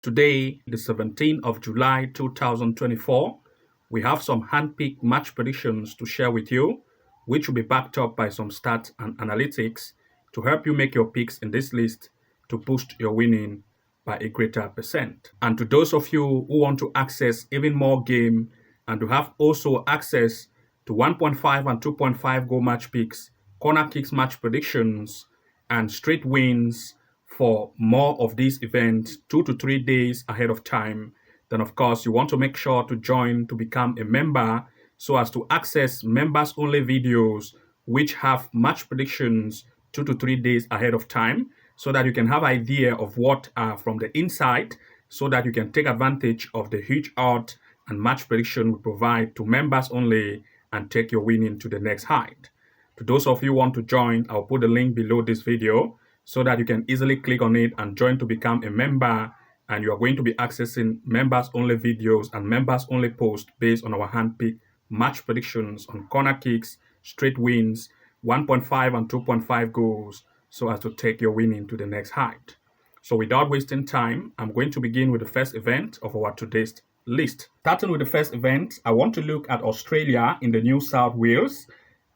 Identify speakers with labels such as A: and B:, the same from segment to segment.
A: Today, the 17th of July 2024, we have some hand-picked match predictions to share with you, which will be backed up by some stats and analytics to help you make your picks in this list to boost your winning by a greater percent. And to those of you who want to access even more game and to have also access to 1.5 and 2.5 goal match picks, corner kicks match predictions, and straight wins for more of these events 2 to 3 days ahead of time, then of course you want to make sure to join to become a member so as to access members only videos which have match predictions 2 to 3 days ahead of time so that you can have idea of what are from the inside so that you can take advantage of the huge odds and match prediction we provide to members only and take your winning to the next height. To those of you who want to join, I'll put the link below this video so that you can easily click on it and join to become a member, and you are going to be accessing members only videos and members only posts based on our hand-picked match predictions on corner kicks, straight wins, 1.5 and 2.5 goals so as to take your winning to the next height. So without wasting time, I'm going to begin with the first event of our today's list. Starting with the first event, I want to look at Australia in the New South Wales,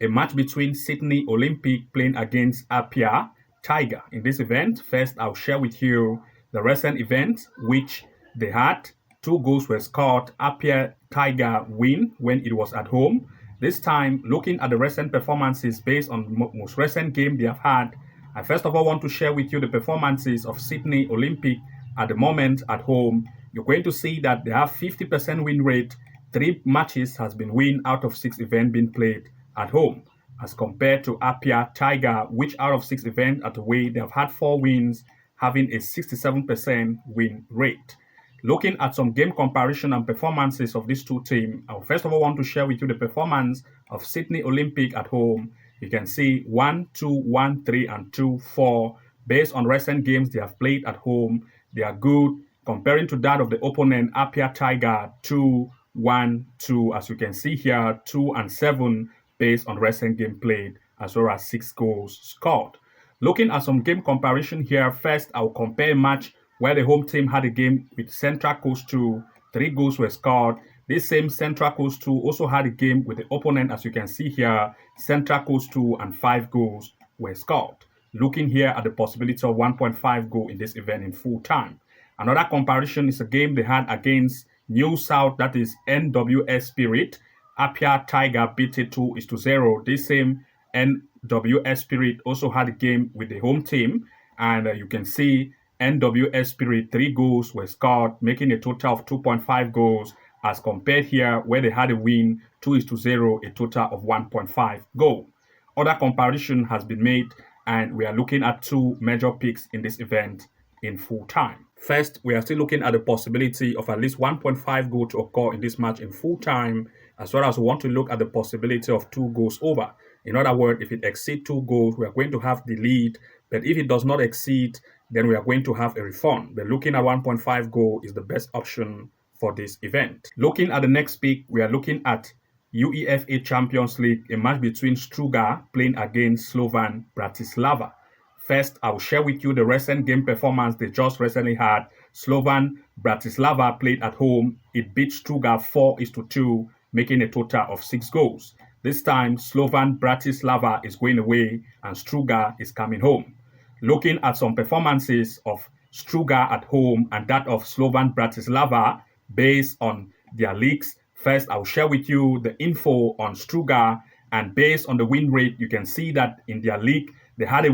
A: a match between Sydney Olympic playing against Apia Tiger. In this event, first I'll share with you the recent event which they had. 2 goals were scored. Apia Tiger win when it was at home. This time, looking at the recent performances based on most recent game they have had, I first of all want to share with you the performances of Sydney Olympic at the moment at home. You're going to see that they have 50% win rate. 3 matches has been win out of 6 events being played at home, as compared to Apia Tiger, which out of 6 events at away, they have had 4 wins, having a 67% win rate. Looking at some game comparison and performances of these two teams, I first of all want to share with you the performance of Sydney Olympic at home. You can see 1, 2, 1, 3, and 2, 4. Based on recent games they have played at home, they are good. Comparing to that of the opponent, Apia Tiger, 2, 1, 2. As you can see here, 2 and 7. Based on recent game played, as well as 6 goals scored. Looking at some game comparison here, first I'll compare a match where the home team had a game with Central Coast 2, 3 goals were scored. This same Central Coast 2 also had a game with the opponent, as you can see here, Central Coast 2, and 5 goals were scored. Looking here at the possibility of 1.5 goal in this event in full time. Another comparison is a game they had against New South, that is NWS Spirit. Apia Tiger beat it 2-0. This same NWS Spirit also had a game with the home team, and you can see NWS Spirit 3 goals were scored, making a total of 2.5 goals, as compared here where they had a win 2-0, a total of 1.5 goal. Other comparison has been made, and we are looking at 2 major picks in this event in full time. First, we are still looking at the possibility of at least 1.5 goal to occur in this match in full time, as well as we want to look at the possibility of 2 goals over. In other words, if it exceeds 2 goals, we are going to have the lead, but if it does not exceed, then we are going to have a refund. But looking at 1.5 goal is the best option for this event. Looking at the next pick, we are looking at UEFA Champions League, a match between Struga playing against Slovan Bratislava. First, I'll share with you the recent game performance they just recently had. Slovan Bratislava played at home. It beat Struga 4-2, making a total of 6 goals. This time, Slovan Bratislava is going away and Struga is coming home. Looking at some performances of Struga at home and that of Slovan Bratislava based on their leagues, first I'll share with you the info on Struga, and based on the win rate, you can see that in their league, they are having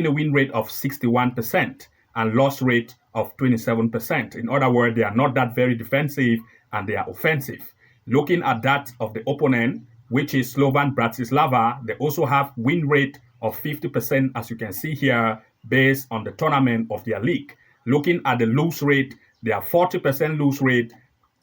A: a win rate of 61% and loss rate of 27%. In other words, they are not that very defensive and they are offensive. Looking at that of the opponent, which is Slovan Bratislava, they also have win rate of 50%, as you can see here, based on the tournament of their league. Looking at the lose rate, they have 40% lose rate,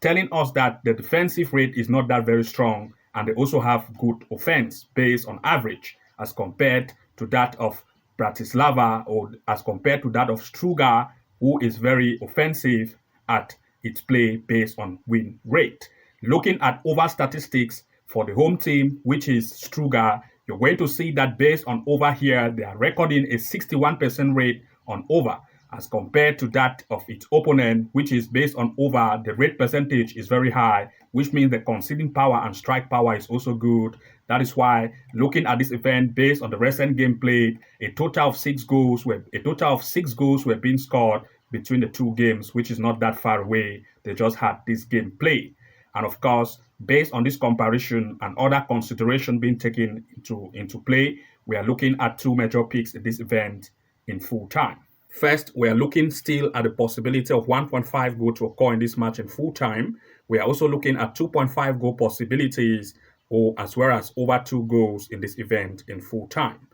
A: telling us that the defensive rate is not that very strong, and they also have good offense based on average, as compared to that of Bratislava or as compared to that of Struga, who is very offensive at its play based on win rate. Looking at over statistics for the home team, which is Struga, you're going to see that based on over here, they are recording a 61% rate on over, as compared to that of its opponent, which is based on over. The rate percentage is very high, which means the conceding power and strike power is also good. That is why, looking at this event based on the recent game played, a total of 6 goals were being scored between the two games, which is not that far away. They just had this game played. And of course, based on this comparison and other consideration being taken into play, we are looking at two major picks in this event in full time. First, we are looking still at the possibility of 1.5 goal to occur in this match in full time. We are also looking at 2.5 goal possibilities, or as well as over 2 goals in this event in full time.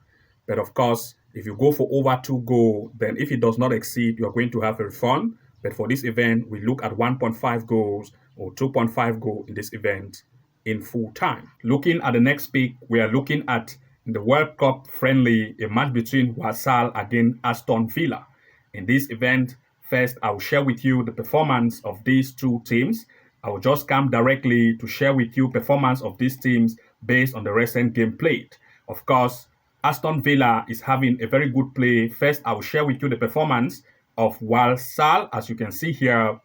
A: But of course, if you go for over 2 goals, then if it does not exceed, you're going to have a refund. But for this event, we look at 1.5 goals or 2.5 goals in this event in full time. Looking at the next pick, we are looking at the World Cup friendly, a match between Walsall against Aston Villa. In this event, first, I will share with you the performance of these two teams. I will just come directly to share with you performance of these teams based on the recent game played. Of course, Aston Villa is having a very good play. First, I will share with you the performance of Walsall, as you can see here,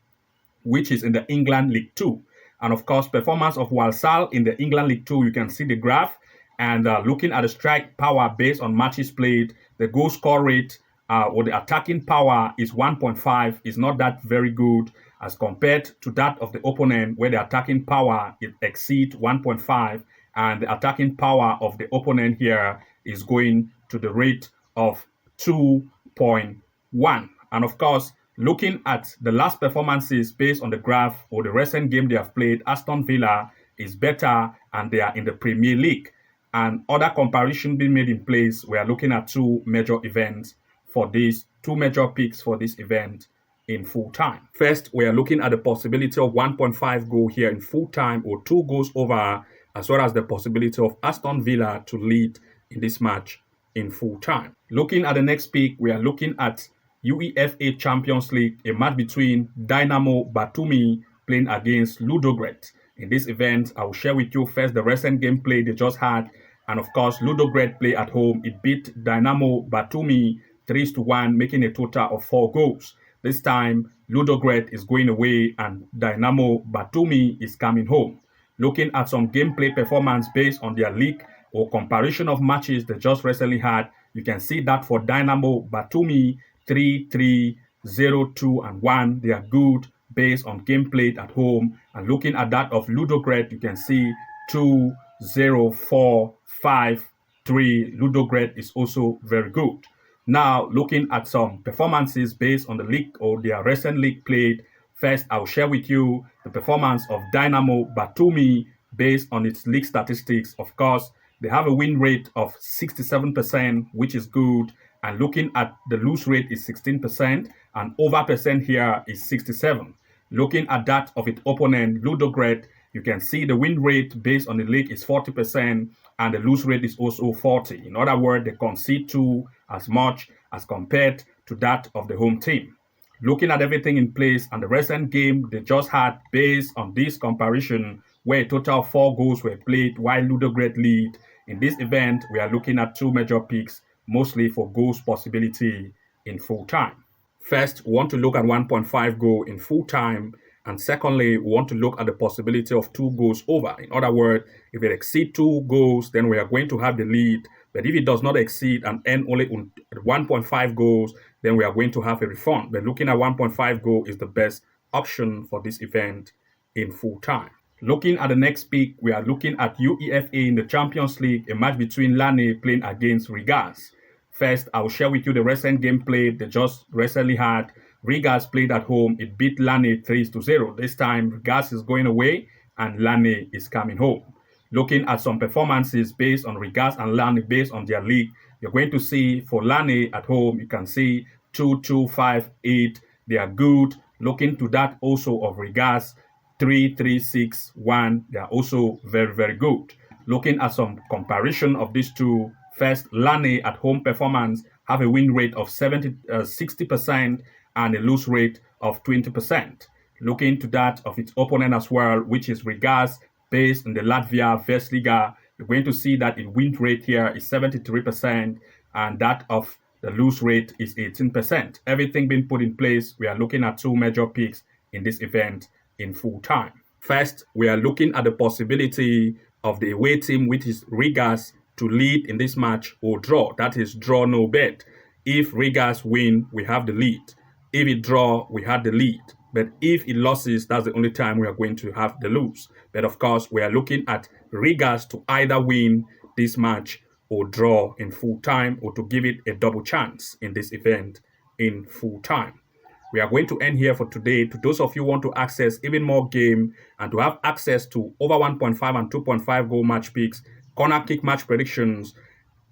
A: which is in the England League 2. And of course, performance of Walsall in the England League 2, you can see the graph. And looking at the strike power based on matches played, the goal score rate or the attacking power is 1.5. Is not that very good as compared to that of the opponent, where the attacking power exceeds 1.5, and the attacking power of the opponent here is going to the rate of 2.1. And of course, looking at the last performances based on the graph or the recent game they have played, Aston Villa is better and they are in the Premier League. And other comparison being made in place, we are looking at two major events for this, two major picks for this event in full time. First, we are looking at the possibility of 1.5 goal here in full time or 2 goals over, as well as the possibility of Aston Villa to lead in this match in full time. Looking at the next pick, we are looking at UEFA Champions League, a match between Dynamo Batumi playing against Ludogorets. In this event, I will share with you first the recent gameplay they just had. And of course, Ludogorets play at home. It beat Dynamo Batumi 3-1, making a total of 4 goals. This time, Ludogorets is going away and Dynamo Batumi is coming home. Looking at some gameplay performance based on their league or comparison of matches they just recently had, you can see that for Dynamo Batumi, 3-3, 0-2, and 1, they are good based on game played at home. And looking at that of Ludogorets, you can see 2-0, 4, 5, 3. Ludogorets is also very good. Now, looking at some performances based on the league or their recent league played, first I'll share with you the performance of Dynamo Batumi based on its league statistics. Of course, they have a win rate of 67%, which is good. And looking at the lose rate is 16%, and over percent here is 67. Looking at that of its opponent, Ludogorets, you can see the win rate based on the league is 40%, and the lose rate is also 40. In other words, they concede 2 as much as compared to that of the home team. Looking at everything in place and the recent game they just had based on this comparison, where a total of 4 goals were played while Ludogorets lead. In this event, we are looking at 2 major picks, mostly for goals possibility in full time. First, we want to look at 1.5 goal in full time. And secondly, we want to look at the possibility of 2 goals over. In other words, if it exceeds 2 goals, then we are going to have the lead. But if it does not exceed and end only on 1.5 goals, then we are going to have a refund. But looking at 1.5 goal is the best option for this event in full time. Looking at the next pick, we are looking at UEFA in the Champions League, a match between Lane playing against Rigas. First, I will share with you the recent game played they just recently had. Rigas played at home. It beat Lane 3-0. This time, Rigas is going away and Lane is coming home. Looking at some performances based on Rigas and Lane based on their league, you're going to see for Lane at home, you can see 2-2, 5-8. They are good. Looking to that also of Rigas, 3-3-6-1. They are also very, very good. Looking at some comparison of these two, first, Lane at home performance have a win rate of 60% and a lose rate of 20%. Looking to that of its opponent as well, which is Rigas, based in the Latvia Versliga, you're going to see that its win rate here is 73%, and that of The lose rate is 18%. Everything being put in place, we are looking at two major picks in this event in full time. First, we are looking at the possibility of the away team, which is Rigas, to lead in this match or draw. That is draw no bet. If Rigas win, we have the lead. If it draw, we have the lead. But if it loses, that's the only time we are going to have the lose. But of course, we are looking at Rigas to either win this match or draw in full time, or to give it a double chance in this event in full time. We are going to end here for today. To those of you who want to access even more game and to have access to over 1.5 and 2.5 goal match picks, corner kick match predictions,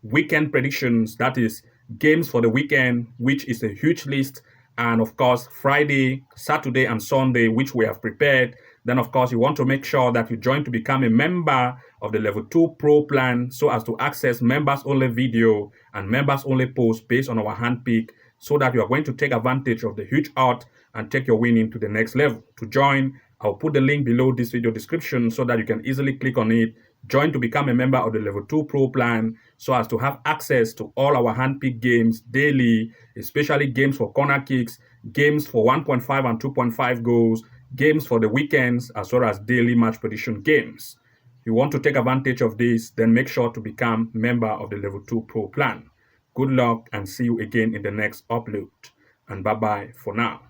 A: weekend predictions, that is games for the weekend, which is a huge list, and of course Friday, Saturday, and Sunday, which we have prepared, then of course you want to make sure that you join to become a member of the Level 2 Pro plan so as to access members only video and members only posts based on our handpick, so that you are going to take advantage of the huge odds and take your winning to the next level. To join, I'll put the link below this video description so that you can easily click on it, join to become a member of the Level 2 Pro plan so as to have access to all our handpicked games daily, especially games for corner kicks, games for 1.5 and 2.5 goals, games for the weekends, as well as daily match prediction games. If you want to take advantage of this, then make sure to become a member of the Level 2 Pro plan. Good luck and see you again in the next upload. And bye-bye for now.